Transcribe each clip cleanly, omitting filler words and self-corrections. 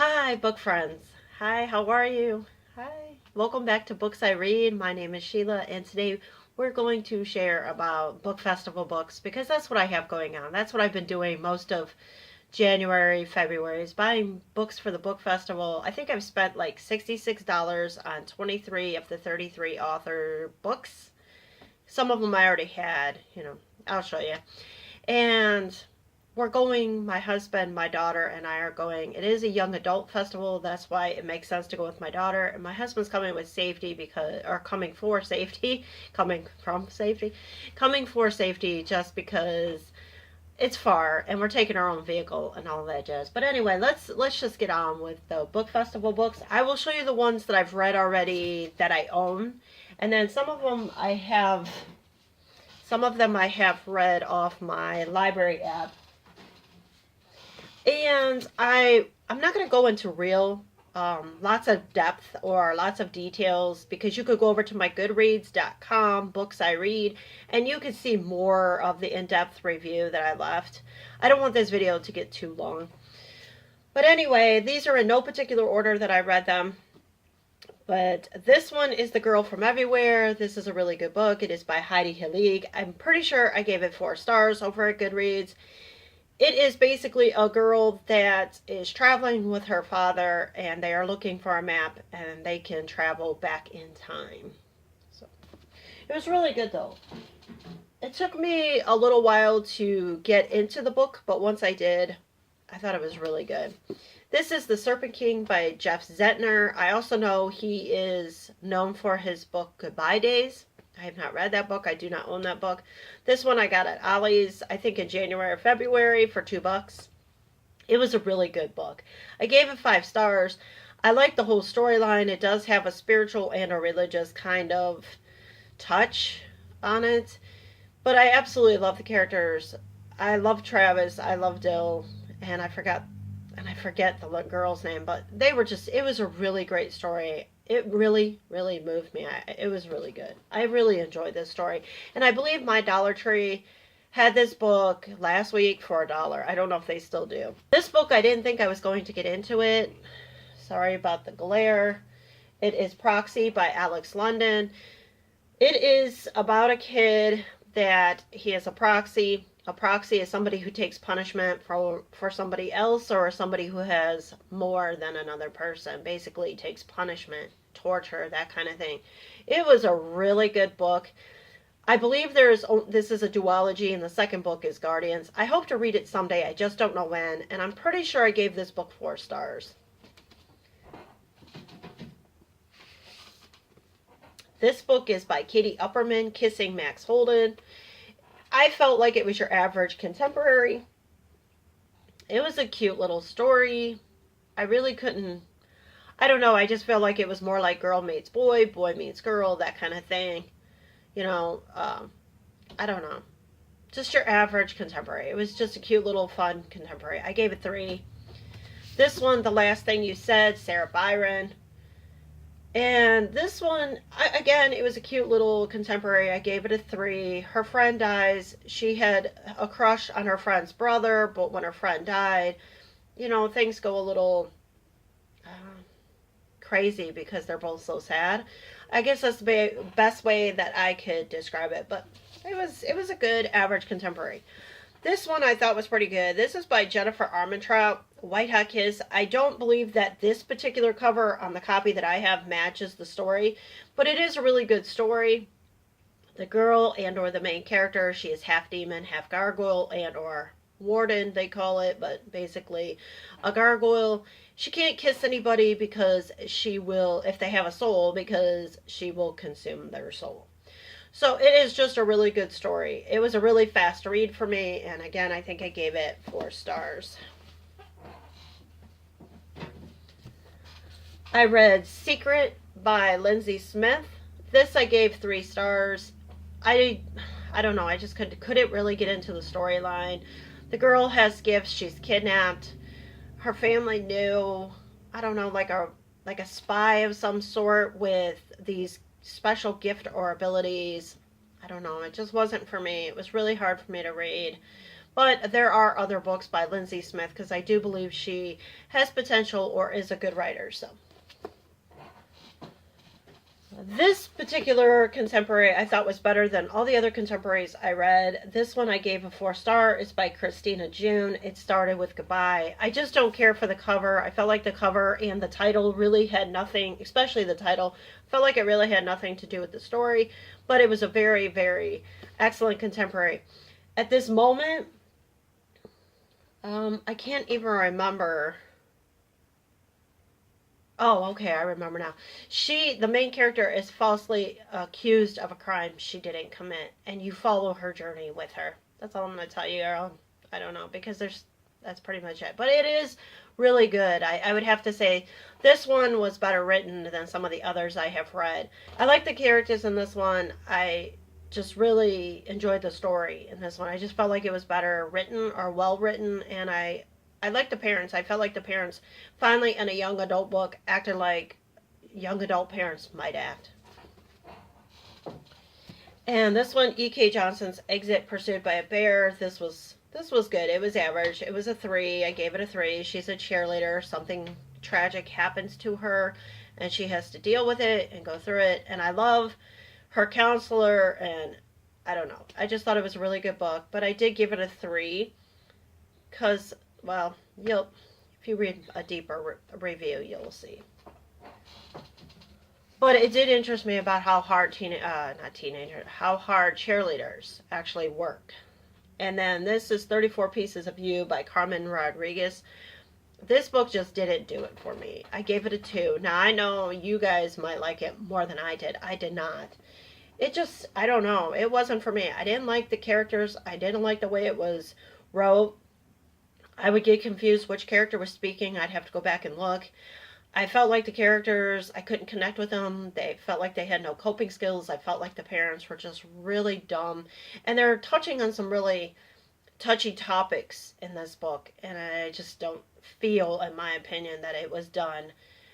Hi, book friends. Hi, how are you? Hi. Welcome back to Books I Read. My name is Sheila, and today we're going to share about book festival books because that's what I have going on. That's what I've been doing most of January, February, is buying books for the book festival. I think I've spent like $66 on 23 of the 33 author books. Some of them I already had, I'll show you. And we're going, my husband, my daughter, and I are going. It is a young adult festival. That's why it makes sense to go with my daughter. And my husband's coming with safety coming for safety, coming from safety, coming for safety just because it's far and we're taking our own vehicle and all that jazz. But anyway, let's just get on with the book festival books. I will show you the ones that I've read already that I own. And then some of them I have read off my library app. And I'm not going to go into real lots of depth or lots of details because you could go over to my goodreads.com, BooksIRead, and you could see more of the in-depth review that I left. I don't want this video to get too long. But anyway, these are in no particular order that I read them. But this one is The Girl from Everywhere. This is a really good book. It is by Heidi Hillig. I'm pretty sure I gave it 4 stars over at Goodreads. It is basically a girl that is traveling with her father, and they are looking for a map, and they can travel back in time. So it was really good, though. It took me a little while to get into the book, but once I did, I thought it was really good. This is The Serpent King by Jeff Zentner. I also know he is known for his book Goodbye Days. I have not read that book. I do not own that book. This one I got at Ollie's, I think in January or February for $2. It was a really good book. I gave it 5 stars. I like the whole storyline. It does have a spiritual and a religious kind of touch on it. But I absolutely love the characters. I love Travis. I love Dill. And I forget the girl's name. But it was a really great story. It really, really moved me. It was really good. I really enjoyed this story. And I believe my Dollar Tree had this book last week for $1. I don't know if they still do. This book, I didn't think I was going to get into it. Sorry about the glare. It is Proxy by Alex London. It is about a kid that he is a proxy. A proxy is somebody who takes punishment for somebody else or somebody who has more than another person. Basically takes punishment, torture, that kind of thing. It was a really good book. I believe this is a duology and the second book is Guardians. I hope to read it someday. I just don't know when. And I'm pretty sure I gave this book 4 stars. This book is by Katie Upperman, Kissing Max Holden. I felt like it was your average contemporary. It was a cute little story. I really couldn't, I don't know, I just feel like it was more like girl meets boy, boy meets girl, that kind of thing. I don't know. Just your average contemporary. It was just a cute little fun contemporary. I gave it 3. This one, The Last Thing You Said, Sarah Byron. And this one, again, it was a cute little contemporary. I gave it a 3. Her friend dies. She had a crush on her friend's brother, but when her friend died, things go a little crazy because they're both so sad. I guess that's the best way that I could describe it, but it was a good average contemporary. This one I thought was pretty good. This is by Jennifer Armentrout, White Hot Kiss. I don't believe that this particular cover on the copy that I have matches the story, but it is a really good story. The girl and or the main character, she is half demon, half gargoyle and or warden, they call it, but basically a gargoyle. She can't kiss anybody because she will, if they have a soul, because she will consume their soul. So it is just a really good story. It was a really fast read for me, and again, I think I gave it 4 stars. I read Secret by Lindsay Smith. This I gave 3 stars. I don't know, I just couldn't really get into the storyline. The girl has gifts, she's kidnapped. Her family knew, I don't know, like a spy of some sort with these special gift or abilities. I don't know, it just wasn't for me. It was really hard for me to read. But there are other books by Lindsay Smith because I do believe she has potential or is a good writer. So this particular contemporary I thought was better than all the other contemporaries I read. This one I gave a 4-star. It's by Christina June. It started with Goodbye. I just don't care for the cover. I felt like the cover and the title really had nothing, especially the title, felt like it really had nothing to do with the story. But it was a very, very excellent contemporary. At this moment, I can't even remember. Oh, okay, I remember now. The main character, is falsely accused of a crime she didn't commit, and you follow her journey with her. That's all I'm going to tell you, girl. I don't know, because that's pretty much it. But it is really good. I would have to say this one was better written than some of the others I have read. I like the characters in this one. I just really enjoyed the story in this one. I just felt like it was better written or well written, and I like the parents. I felt like the parents finally in a young adult book acted like young adult parents might act. And this one, E.K. Johnson's Exit Pursued by a Bear. This was good. It was average. It was a 3. I gave it a 3. She's a cheerleader. Something tragic happens to her and she has to deal with it and go through it. And I love her counselor, and I don't know. I just thought it was a really good book, but I did give it a 3 because, well, if you read a deeper review, you'll see. But it did interest me about how hard how hard cheerleaders actually work. And then this is 34 Pieces of You by Carmen Rodriguez. This book just didn't do it for me. I gave it a 2. Now, I know you guys might like it more than I did. I did not. It just, I don't know. It wasn't for me. I didn't like the characters. I didn't like the way it was wrote. I would get confused which character was speaking. I'd have to go back and look. I felt like the characters, I couldn't connect with them. They felt like they had no coping skills. I felt like the parents were just really dumb. And they're touching on some really touchy topics in this book. And I just don't feel, in my opinion, that it was done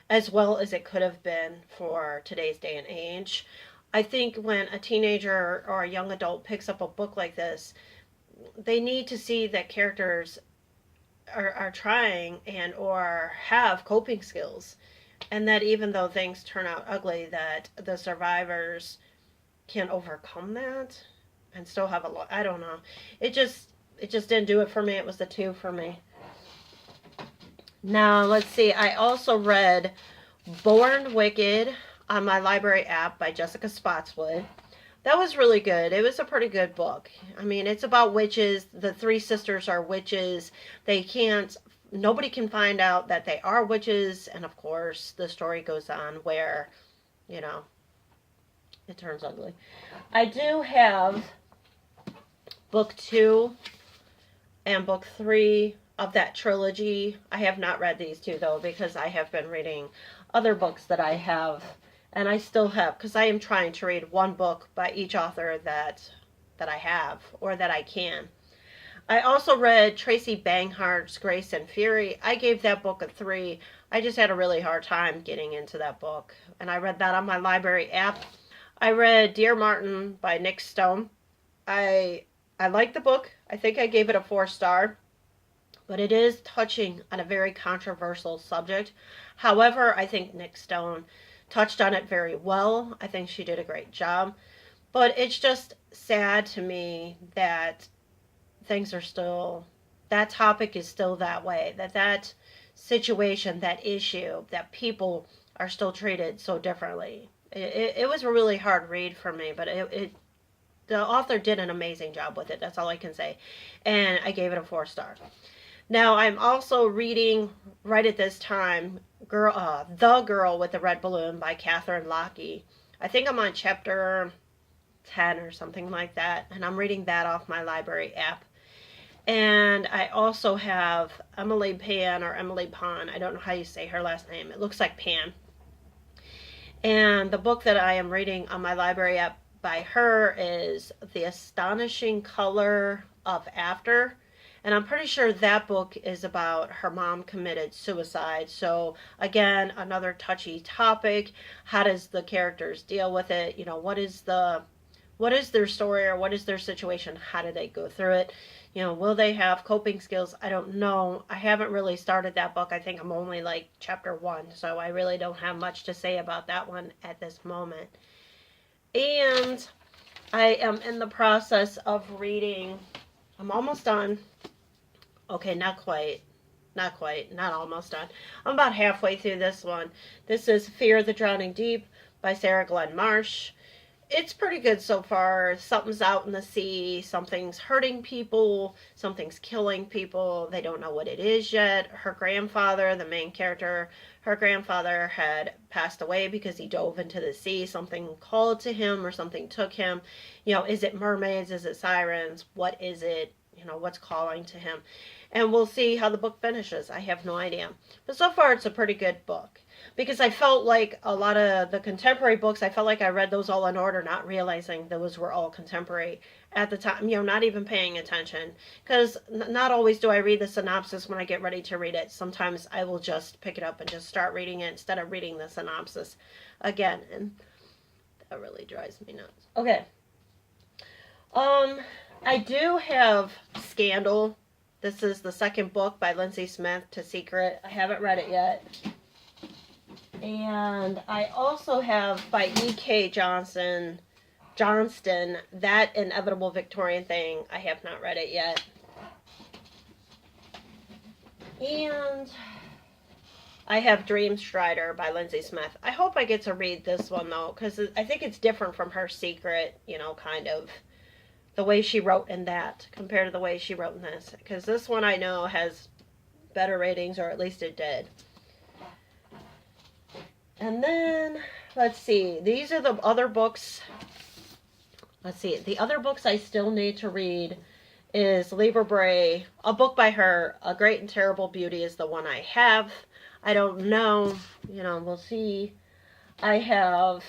as well as it could have been for today's day and age. I think when a teenager or a young adult picks up a book like this, they need to see that characters are trying and or have coping skills, and that even though things turn out ugly, that the survivors can overcome that and still have I don't know. It just didn't do it for me. It was the 2 for me. Now, let's see. I also read Born Wicked on my library app by Jessica Spotswood. That was really good. It was a pretty good book. I mean, it's about witches. The 3 sisters are witches. Nobody can find out that they are witches. And of course, the story goes on where, it turns ugly. I do have book 2 and book 3 of that trilogy. I have not read these 2 though, because I have been reading other books that I have. And I still have, because I am trying to read one book by each author that I have, or that I can. I also read Tracy Banghart's Grace and Fury. I gave that book a 3. I just had a really hard time getting into that book. And I read that on my library app. I read Dear Martin by Nick Stone. I liked the book. I think I gave it a 4-star. But it is touching on a very controversial subject. However, I think Nick Stone touched on it very well. I think she did a great job. But it's just sad to me that that topic is still that way. That situation, that issue, that people are still treated so differently. It was a really hard read for me, but the author did an amazing job with it. That's all I can say. And I gave it a 4-star. Now, I'm also reading, right at this time, The Girl with the Red Balloon by Catherine Lockey. I think I'm on chapter 10 or something like that, and I'm reading that off my library app. And I also have Emily Pan, or Emily Pond. I don't know how you say her last name. It looks like Pan. And the book that I am reading on my library app by her is The Astonishing Color of After. And I'm pretty sure that book is about her mom committed suicide. So again, another touchy topic. How does the characters deal with it? What is the what is their story or what is their situation? How did they go through it? You know, will they have coping skills? I don't know. I haven't really started that book. I think I'm only like chapter 1, so I really don't have much to say about that one at this moment. And I am in the process of reading, I'm almost done. Okay, not quite. Not almost done. I'm about halfway through this one. This is Fear the Drowning Deep by Sara Marsh. It's pretty good so far. Something's out in the sea, something's hurting people, something's killing people. They don't know what it is yet. Her grandfather, the main character, her grandfather had passed away because he dove into the sea. Something called to him or something took him. You know, is it mermaids? Is it sirens? What is it? You know, what's calling to him? And we'll see how the book finishes. I have no idea. But so far, it's a pretty good book. Because I felt like a lot of the contemporary books, I felt like I read those all in order, not realizing those were all contemporary at the time, you know, not even paying attention. Because not always do I read the synopsis when I get ready to read it. Sometimes I will just pick it up and just start reading it instead of reading the synopsis again. And that really drives me nuts. Okay. I do have Scandal. This is the second book by Lindsay Smith, To Secret. I haven't read it yet. And I also have by E.K. Johnston, That Inevitable Victorian Thing. I have not read it yet. And I have Dream Strider by Lindsay Smith. I hope I get to read this one, though, because I think it's different from her Secret, you know, kind of the way she wrote in that compared to the way she wrote in this. Because this one I know has better ratings, or at least it did. And then, let's see, these are the other books. Let's see, the other books I still need to read is Libra Bray, a book by her. A Great and Terrible Beauty is the one I have. I don't know, you know, we'll see. I have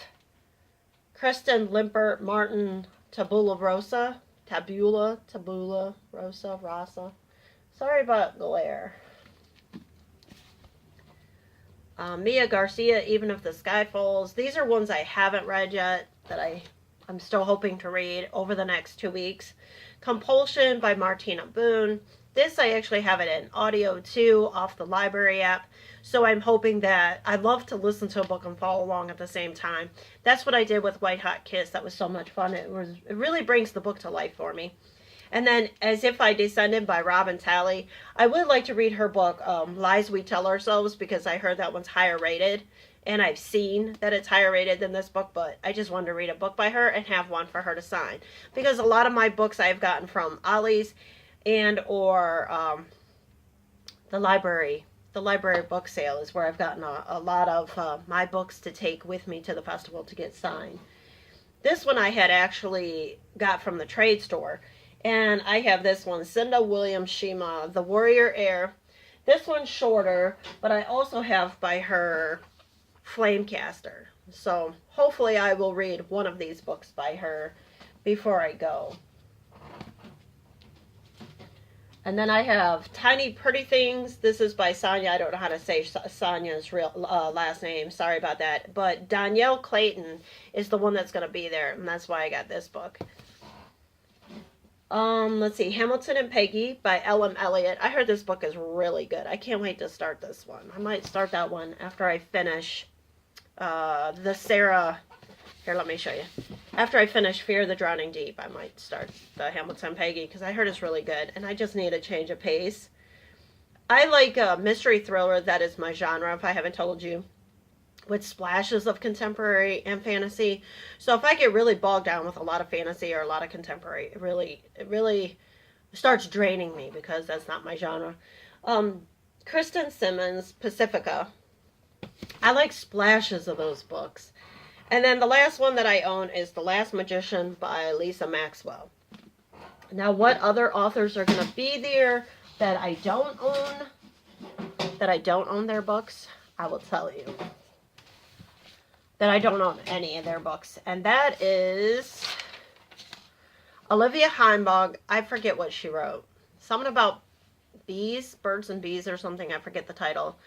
Kristen Limpert Martin, Tabula Rosa. Rosa. Sorry about glare. Mia Garcia, Even If the Sky Falls. These are ones I haven't read yet that I'm still hoping to read over the next 2 weeks. Compulsion by Martina Boon. This I actually have it in audio too off the library app. So I'm hoping that I love to listen to a book and follow along at the same time. That's what I did with White Hot Kiss. That was so much fun. It really brings the book to life for me. And then As If I Descended by Robin Talley. I would like to read her book, Lies We Tell Ourselves, because I heard that one's higher rated. And I've seen that it's higher rated than this book, but I just wanted to read a book by her and have one for her to sign. Because a lot of my books I've gotten from Ollie's and or the library book sale is where I've gotten a lot of my books to take with me to the festival to get signed. This one I had actually got from the trade store. And I have this one, Cinda Williams Chima, The Warrior Heir. This one's shorter, but I also have by her Flamecaster. So hopefully I will read one of these books by her before I go. And then I have Tiny Pretty Things. This is by Sonia. I don't know how to say Sonia's real last name. Sorry about that. But Danielle Clayton is the one that's going to be there. And that's why I got this book. Let's see. Hamilton and Peggy by Ellen Elliott. I heard this book is really good. I can't wait to start this one. I might start that one after I finish the Sara. Here, let me show you. After I finish Fear the Drowning Deep, I might start the Hamilton Peggy because I heard it's really good and I just need a change of pace. I like a mystery thriller. That is my genre, if I haven't told you, with splashes of contemporary and fantasy. So if I get really bogged down with a lot of fantasy or a lot of contemporary, it really starts draining me because that's not my genre. Kristen Simmons, Pacifica. I like splashes of those books. And then the last one that I own is The Last Magician by Elisa Maxwell. Now, what other authors are going to be there that I don't own their books, I will tell you. That I don't own any of their books. And that is Olivia Heimbach. I forget what she wrote. Something about bees, birds and bees or something. I forget the title.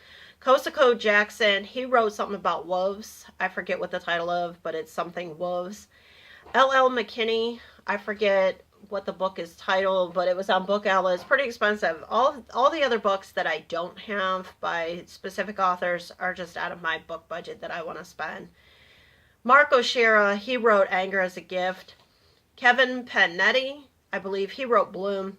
Kosako Jackson, he wrote something about wolves. I forget what the title of, but it's something wolves. L.L. McKinney. I forget what the book is titled, but it was on Book Outlet. It's pretty expensive. All the other books that I don't have by specific authors are just out of my book budget that I want to spend. Mark O'Shara, he wrote Anger as a Gift. Kevin Panetti, I believe he wrote Bloom,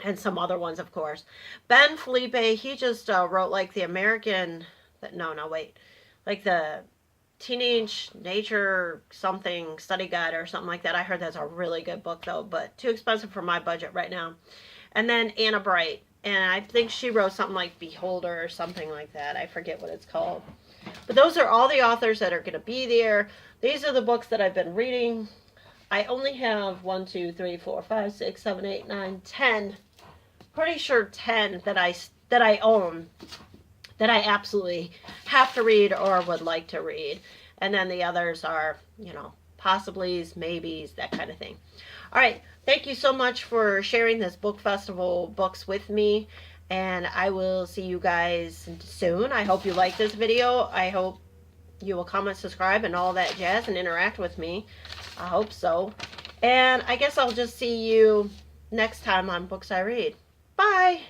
and some other ones, of course. Ben Felipe, he just wrote like the American, like the Teenage Nature something study guide or something like that. I heard that's a really good book though, but too expensive for my budget right now. And then Anna Bright, and I think she wrote something like Beholder or something like that. I forget what it's called. But those are all the authors that are going to be there. These are the books that I've been reading. I only have 1, 2, 3, 4, 5, 6, 7, 8, 9, 10. Pretty sure 10 that I own, that I absolutely have to read or would like to read. And then the others are, possiblies, maybes, that kind of thing. All right. Thank you so much for sharing this book festival books with me. And I will see you guys soon. I hope you like this video. I hope you will comment, subscribe, and all that jazz and interact with me. I hope so. And I guess I'll just see you next time on Books I Read. Bye!